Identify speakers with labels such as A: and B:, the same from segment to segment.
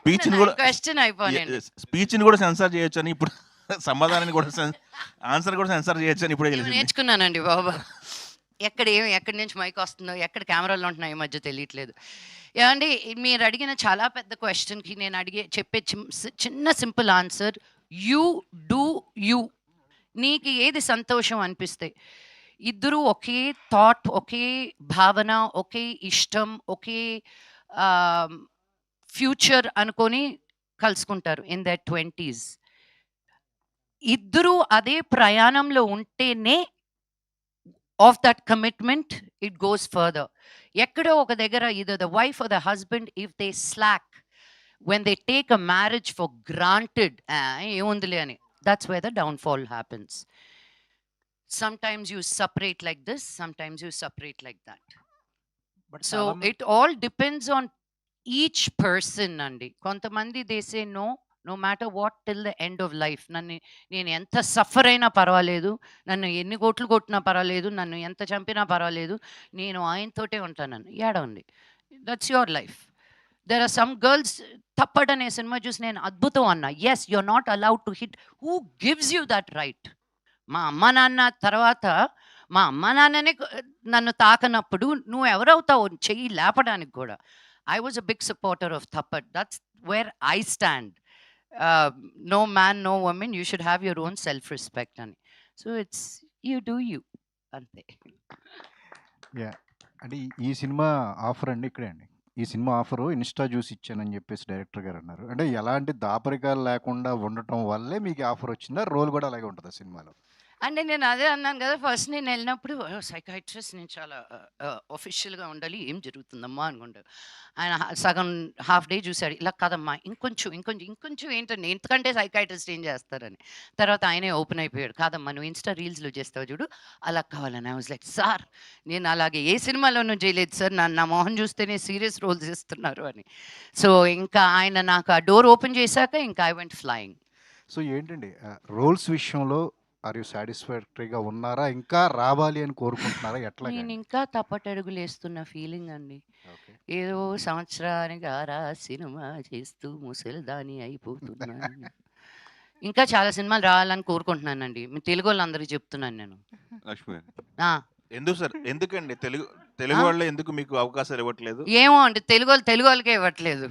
A: స్పీచ్‌ని కూడా
B: క్వశ్చన్ అయిపోయానండి.
A: స్పీచ్‌ని కూడా సెన్సార్ చేయొచ్చని ఇప్పుడు సమాధానాన్ని కూడా ఆన్సర్ కూడా సెన్సార్ చేయొచ్చని ఇప్పుడే
B: నేను
A: తెలిసింది.
B: నేర్చుకున్నానండి బాబు. ఎక్కడి నుంచి మైక్ వస్తుందో, ఎక్కడ కెమెరాలు ఉంటున్నాయో ఈ మధ్య తెలియట్లేదు. ఏవండి మీరు అడిగిన చాలా పెద్ద క్వశ్చన్‌కి నేను చెప్పే చిన్న simple answer you do you. నీకు ఏది సంతోషం అనిపిస్తే. ఇద్దరూ ఒకే థాట్, ఒకే భావన, ఒకే ఇష్టం, ఒకే ఫ్యూచర్ అనుకొని కలుసుకుంటారు ఇన్ దర్ 20s. ఇద్దరూ అదే ప్రయాణంలో ఉంటేనే of that commitment it goes further. ఎక్కడో ఒక దగ్గర either the wife or the husband, if they slack, when they take a marriage for granted, ఏముందిలే అని, that's where the downfall happens. Sometimes you separate like this, sometimes you separate like that. So it all depends on each person అండి. కొంతమంది they say no matter what till the end of life. నేను ఎంత suffer అయినా పర్వాలేదు, నన్ను ఎన్ని కోట్లు కొట్టినా పర్వాలేదు, నన్ను ఎంత చంపినా పర్వాలేదు, నేను ఆయనతోటే ఉంటానని. ఏడవండి, that's your life. There are some girls, Thappad అనే సినిమా చూసి నేను అద్భుతం అన్నా. Yes, you're not allowed to hit. Who gives you that right? మా అమ్మ నాన్న తర్వాత మా అమ్మ నాన్ననే నన్ను తాకనప్పుడు నువ్వు ఎవరవుతావు చెయ్యి లేపడానికి కూడా. I was a big supporter of Thappad. That's where I stand. No man, no woman. You should have your own self-respect. So it's you do you. Ante.
C: Yeah అంటే ఈ సినిమా ఆఫర్ అండి ఇక్కడే అండి. ఈ సినిమా ఆఫరు ఇన్స్టా చూసి ఇచ్చానని చెప్పేసి director గారు అన్నారు. అంటే ఎలాంటి దాపరికాలు లేకుండా ఉండటం వల్లే మీకు ఆఫర్ వచ్చిందా? రోల్ కూడా అలాగే ఉంటుందా సినిమాలో?
B: అంటే నేను అదే అన్నాను కదా, ఫస్ట్ నేను వెళ్ళినప్పుడు సైకాట్రిస్ట్, నేను చాలా ఒఫిషియల్గా ఉండాలి, ఏం జరుగుతుందమ్మా అనుకుంటాడు ఆయన. సగం హాఫ్ డే చూశాడు, ఇలా కాదమ్మా ఇంకొంచెం ఏంటండి, ఎందుకంటే సైకాట్రిస్ట్ ఏం చేస్తారని. తర్వాత ఆయనే ఓపెన్ అయిపోయాడు, కాదమ్మా నువ్వు ఇన్స్టా రీల్స్లో చేస్తావు చూడు, అలా కావాలని. ఐ వాజ్ లైక్, సార్ నేను అలాగే ఏ సినిమాలోనూ చేయలేదు సార్, నా మొహం చూస్తేనే సీరియస్ రోల్స్ ఇస్తున్నారు అని. సో ఇంకా ఆయన నాకు ఆ డోర్ ఓపెన్ చేశాక ఇంకా ఐ వెంట్ ఫ్లయింగ్.
C: సో ఏంటండి రోల్స్ విషయంలో ఆర్ యూ సాటిస్ఫాక్టరీగా ఉన్నారా? ఇంకా రావాలి అని కోరుకుంటున్నారా? ఎట్లా?
B: నేను ఇంకా తప్పటడుగులు వేస్తున్న ఫీలింగ్ అండి. ఏదో సంవత్సరానికి ఆరా సినిమా చేస్తూ ముసలిదాని అయిపోతున్నాను. ఇంకా చాలా సినిమాలు రావాలని కోరుకుంటున్నానండి. మీ తెలుగు వాళ్ళందరికీ చెప్తున్నాను నేను.
A: లక్ష్మి గారు,
B: ఆ,
A: ఎందుకు సార్, ఎందుకండి తెలుగు వాళ్ళు ఎందుకు మీకు అవకాశాలు ఇవ్వట్లేదు?
B: ఏమో అండి, తెలుగు వాళ్ళకే ఇవ్వట్లేదు.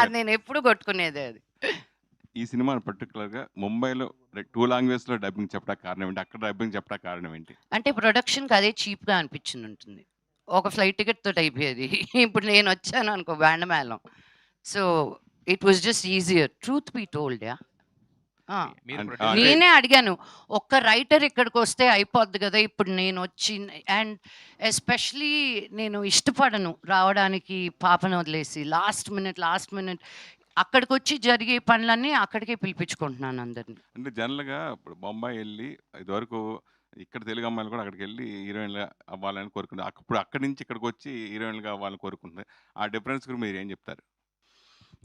B: అది నేను ఎప్పుడు కొట్టుకునేది అది.
D: ఈ సినిమా పర్టికులర్గా ముంబైలో 2 లాంగ్వేజ్లో డబ్బింగ్ చెప్పడానికి కారణం ఏంటి? అక్కడ డబ్బింగ్ చెప్పడానికి కారణం ఏంటి?
B: అంటే ప్రొడక్షన్కి అదే చీప్గా అనిపించింది ఉంటుంది. ఒక ఫ్లైట్ టికెట్ తోటి అయిపోయేది. ఇప్పుడు నేను వచ్చాను అనుకో బ్యాండ్ మేళం. So it was just easier, truth be told. Yeah, నేనే అడిగాను, ఒక్క రైటర్ ఇక్కడికి వస్తే అయిపోద్ది కదా. ఇప్పుడు నేను వచ్చి, అండ్ ఎస్పెషలీ నేను ఇష్టపడను రావడానికి పాపను వదిలేసి. లాస్ట్ మినిట్ అక్కడికి వచ్చి జరిగే పనులన్నీ అక్కడికే పిలిపించుకుంటున్నాను అందరిని.
D: అంటే జనరల్గా ఇప్పుడు బొంబాయి వెళ్ళి ఇదివరకు ఇక్కడ తెలుగు అమ్మాయిలు కూడా అక్కడికి వెళ్ళి హీరోయిన్లు అవ్వాలని కోరుకుంటారు. ఇప్పుడు అక్కడి నుంచి ఇక్కడికి వచ్చి హీరోయిన్లుగా అవ్వాలని కోరుకుంటుంది. ఆ డిఫరెన్స్ గురించి మీరు ఏం చెప్తారు?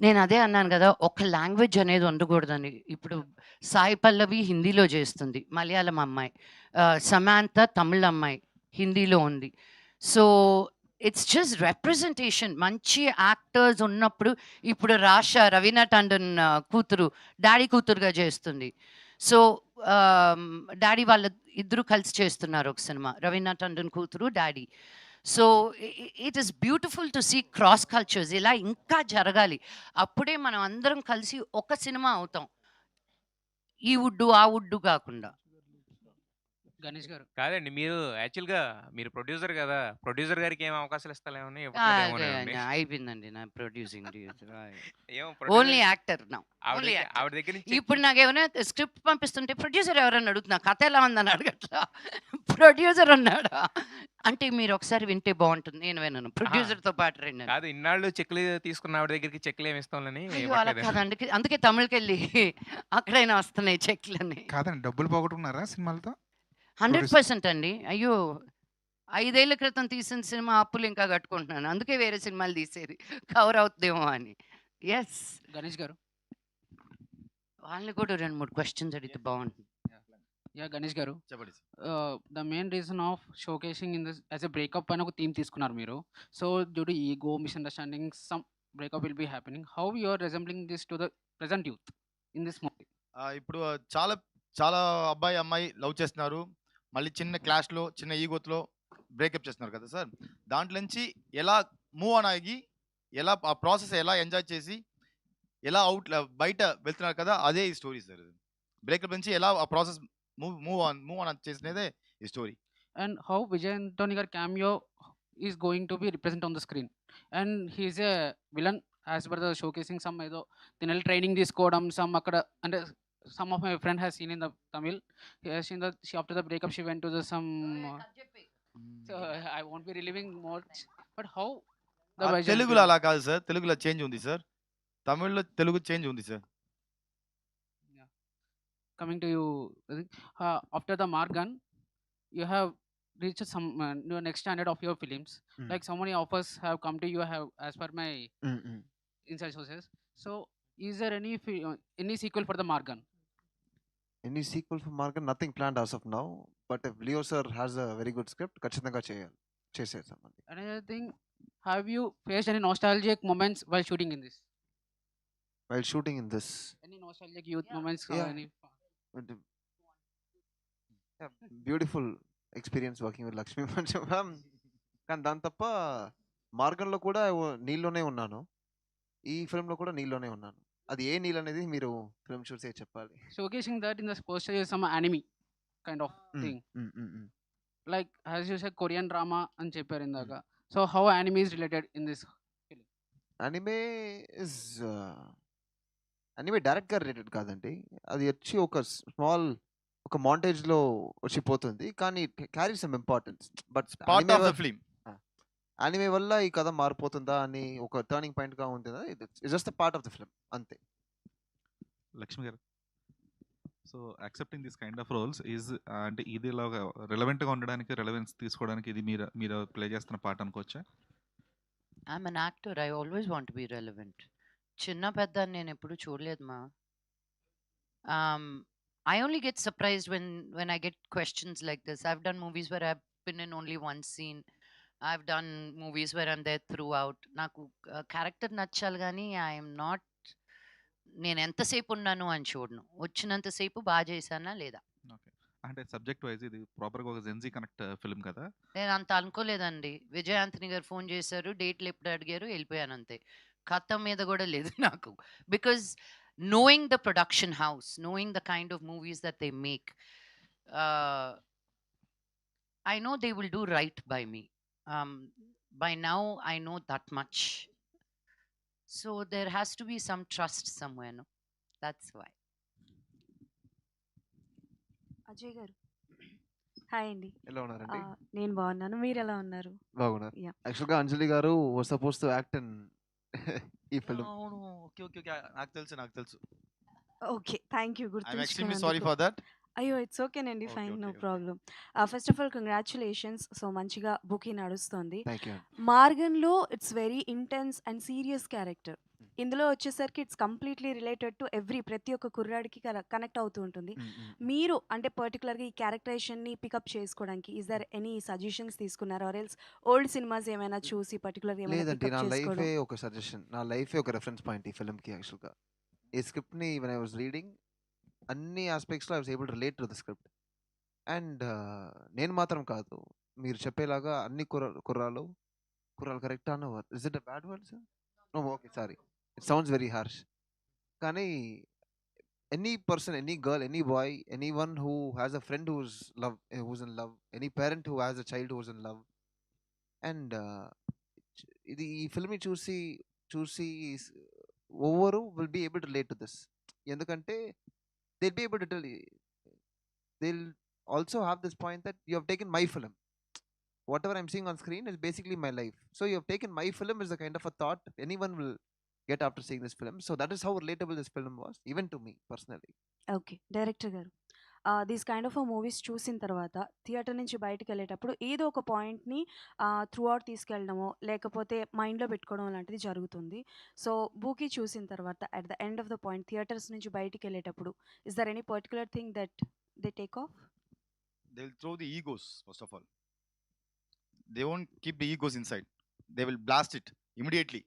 B: నేను అదే అన్నాను కదా, ఒక లాంగ్వేజ్ అనేది ఉండకూడదని. ఇప్పుడు సాయి పల్లవి హిందీలో చేస్తుంది, మలయాళం అమ్మాయి. సమాంత తమిళ అమ్మాయి, హిందీలో ఉంది. So it's just representation. మంచి యాక్టర్స్ ఉన్నప్పుడు, ఇప్పుడు రవీనా టండన్ కూతురు డాడీ కూతురుగా చేస్తుంది. సో డాడీ వాళ్ళ ఇద్దరు కలిసి చేస్తున్నారు ఒక సినిమా, రవీనా టండన్ కూతురు డాడీ. So it is beautiful to see cross cultures. ఇలా ఇంకా జరగాలి, అప్పుడే మనం అందరం కలిసి ఒక సినిమా అవుతాం, ఈ వుడ్డు ఆ వుడ్డు కాకుండా.
E: గణేష్ గారు కాదండి, మీరు యాక్చువల్గా మీరు ప్రొడ్యూసర్ కదా, ప్రొడ్యూసర్ గారికి ఏం అవకాశాలు ఇస్తాలేమని
B: అయిపోయిందండి నా ప్రొడ్యూసింగ్.
E: ఏమో
B: ఓన్లీ యాక్టర్ నా.
E: ఆవిడ దగ్గర నుంచి
B: ఇప్పుడు నాకు ఏమైనా స్క్రిప్ట్ పంపిస్తుంటే ప్రొడ్యూసర్ ఎవరన్నా అడుగుతున్నా, కథ ఎలా ఉందని అడగట్లా, ప్రొడ్యూసర్ అన్నాడా అంటే మీరు ఒకసారి వింటే బాగుంటుంది. నేను విన్నాను, ప్రొడ్యూసర్ తో పాటు రండి
E: కాదు, ఇన్నాళ్ళు చెక్లు తీసుకున్న ఆవిడ దగ్గరికి చెక్లు ఏమి ఇస్తామని.
B: అలా కాదండి, అందుకే తమిళకి వెళ్ళి అక్కడైనా వస్తున్నాయి చెక్లని.
F: కాదండి, డబ్బులు పోగొట్టుకున్నారా సినిమాలతో?
B: 100% అండి. అయ్యో, 5 ఏళ్ల క్రితం తీసిన సినిమా అప్పులు ఇంకా కట్టుకుంటున్నాను, అందుకే వేరే సినిమాలు తీసేది కవర్ అవుతుందేమో అని. ఎస్
G: గణేష్ గారు,
B: వాళ్ళని కూడా 2-3 క్వశ్చన్స్ అడిగితే బాగుంటుంది.
G: యా గణేష్ గారు,
A: చెప్పండి.
G: The main reason of showcasing in this as a breakup అని ఒక థీమ్ తీసుకున్నారు మీరు. So due to ego, misunderstanding, some breakup will be happening, how you are resembling this to the present youth in this movie?
H: ఇప్పుడు చాలా చాలా అబ్బాయి అమ్మాయి love చేస్తున్నారు, మళ్ళీ చిన్న క్లాష్లో చిన్న ఈగోతో బ్రేకప్ చేస్తున్నారు కదా సార్. దాంట్లో నుంచి ఎలా మూవ్ ఆన్ అయ్యి, ఎలా ఆ ప్రాసెస్ ఎలా ఎంజాయ్ చేసి ఎలా బయట వెళ్తున్నారు కదా, అదే ఈ స్టోరీ సార్. బ్రేకప్ నుంచి ఎలా ఆ ప్రాసెస్ మూవ్ ఆన్ చేసినదే ఈ story.
G: And how Vijay Antony gar cameo is going to be represent on the screen, and he is a villain as per the showcasing some ఏదో తినల్ training తీసుకోవడం some అక్కడ అంటే some of my friend has seen in the Tamil, he has seen that she after the breakup she went to the some so I won't be reliving much, but how the Vijay
H: తెలుగులో
G: Antony-
H: అలా కాదు sir, తెలుగులో change ఉంది sir, తమిళ్లో Telugu change ఉంది sir.
G: coming to you, I think, after the Margan, you have reached some your next standard of your films. Like so many offers have come to you, have as per my inside sources. So, is there any sequel for the Margan?
I: Any sequel for Margan? Nothing planned as of now. But if Leo sir has a very good script, ఖచ్చితంగా చేసేద్దామండి.
G: Another thing, have you faced any nostalgic moments while shooting in this?
I: While shooting in this,
G: Any nostalgic youth moments? Or
I: Yeah.
G: any?
I: Beautiful experience working with Lakshmi మంచం ma'am. కానీ దాని తప్ప మార్గంలో కూడా నీళ్ళలోనే ఉన్నాను, ఈ ఫిల్మ్లో కూడా నీళ్ళలోనే ఉన్నాను. అది ఏ నీళ్ళు అనేది మీరు ఫిల్మ్ చూసే చెప్పాలి.
G: Showcasing that in the poster is some anime kind of thing. Like as you said, Korean drama and చెప్పారు ఇందాక. So how anime is related in this?
I: Anime is anime డైరెక్ట్గా రిలేటెడ్ కాదండి, అది వచ్చి ఒక స్మాల్ ఒక మాంటేజ్లో వచ్చిపోతుంది, కానీ carry some importance. But
H: part of the film.
I: Anime వల్ల ఈ కథ మారిపోతుందా అని ఒక టర్నింగ్ పాయింట్గా ఉంటుందా, it's just part of the film అంతే.
J: Lakshmi garu, so accepting this kind of roles is అంటే ఇది ఇలాగా రిలవెంట్గా ఉండడానికి, రెలవెన్స్ తీసుకోవడానికి ఇది మీరు ప్లే చేస్తున్న పార్ట్ అనుకోవచ్చా?
B: I'm an actor. I always want to be relevant. చిన్న పెద్ద అని నేను ఎప్పుడు చూడలేదు మా. I only get surprised when I get questions like this. I've done movies where I've been in only one scene. I've done movies where I'm there throughout. నాకు character నచ్చాలి కానీ ఐఎమ్ నాట్, నేను ఎంతసేపు ఉన్నాను అని చూడను, వచ్చినంతసేపు బాగా చేశానా లేదా.
J: ఓకే, అంటే సబ్జెక్ట్ వైజ్ ఇది ప్రాపర్గా ఒక జెన్జీ కనెక్ట్ ఫిల్మ్ కదా.
B: నేను అంత అనుకోలేదండి. విజయ్ ఆంథనీ గారు ఫోన్ చేశారు, డేట్లు ఎప్పుడు అడిగారు, వెళ్ళిపోయాను అంతే. కథ మీద కూడా లేదు నాకు. Because knowing the production house, knowing the kind of movies that they make, I know they will do right by me. By now, I know that much. So there has to be some trust somewhere, no? That's why.
K: Ajay గారు hi అండి.
I: ఎలా ఉన్నారండి?
K: నేను బాగున్నాను, మీరు ఎలా ఉన్నారు?
I: బాగున్నారు.
K: Yeah.
I: యాక్చువల్గా అంజలి గారు was supposed to act in ఈ ఫిల్మ్.
H: అవును, ఓకే ఓకే ఓకే, నాకు తెలుసు.
K: Okay, thank you
H: I'm extremely sorry
K: గుర్తుంచుకున్నందుకు.
H: For that.
K: అయ్యో ఇట్స్ ఓకేనండి,
H: Okay,
K: fine, no
H: okay, okay.
K: Problem. First of all congratulations. So మంచిగా బుక్ నడుస్తుంది.
I: Thank you.
K: మార్గన్లో it's very intense and serious character. ఇందులో వచ్చేసరికి ఇట్స్ కంప్లీట్లీ రిలేటెడ్ టు ప్రతి ఒక్క కుర్రాడికి కనెక్ట్ అవుతూ ఉంటుంది. మీరు అంటే పర్టికులర్గా ఈ క్యారెక్టరైజేషన్ని పికప్ చేసుకోవడానికి ఈజ్ దర్ ఎనీ సజెషన్స్ తీసుకున్నారా, ఆర్ ఎల్స్ ఓల్డ్ సినిమాస్ ఏమైనా చూసి పర్టికులర్గా ఏమైనా
I: లేదండి,
K: పికప్
I: నా
K: చేసుకోవడం?
I: లైఫే ఒక సజెషన్, నా లైఫే ఒక రెఫరెన్స్ పాయింట్ ఈ ఫిల్మ్కి. యాక్చువల్గా ఈ స్క్రిప్ట్ని వెన్ ఐ వాజ్ రీడింగ్ అన్ని ఆస్పెక్ట్స్లో I was able to relate to the script. And నేను మాత్రం కాదు, మీరు చెప్పేలాగా అన్ని కుర్రాలు కరెక్ట్ అన్న word, is it a bad word sir? Okay, sorry, it sounds very harsh. కానీ any person, any girl, any boy, anyone who has a friend who's in love, any parent who has a child who's in love. And ఇది ఈ ఫిల్మ్ని చూసి ఓవరు will be able to relate to this. ఎందుకంటే they'll be able to tell you, they'll also have this point that you have taken my film, whatever I'm seeing on screen is basically my life, so you have taken my film is a kind of a thought anyone will get after seeing this film. So that is how relatable this film was, even to me personally.
K: Okay, director గారు, these kind of movies చూసిన తర్వాత theatre నుంచి బయటకు వెళ్ళేటప్పుడు ఏదో ఒక పాయింట్ని through out తీసుకెళ్ళడమో లేకపోతే మైండ్లో పెట్టుకోవడం లాంటిది జరుగుతుంది. సో బూకీ చూసిన తర్వాత at the end of the point theatres నుంచి బయటికి వెళ్ళేటప్పుడు is there any particular thing that they take off?
H: They will throw the egos, first of all. They won't keep the egos inside. They will blast it immediately.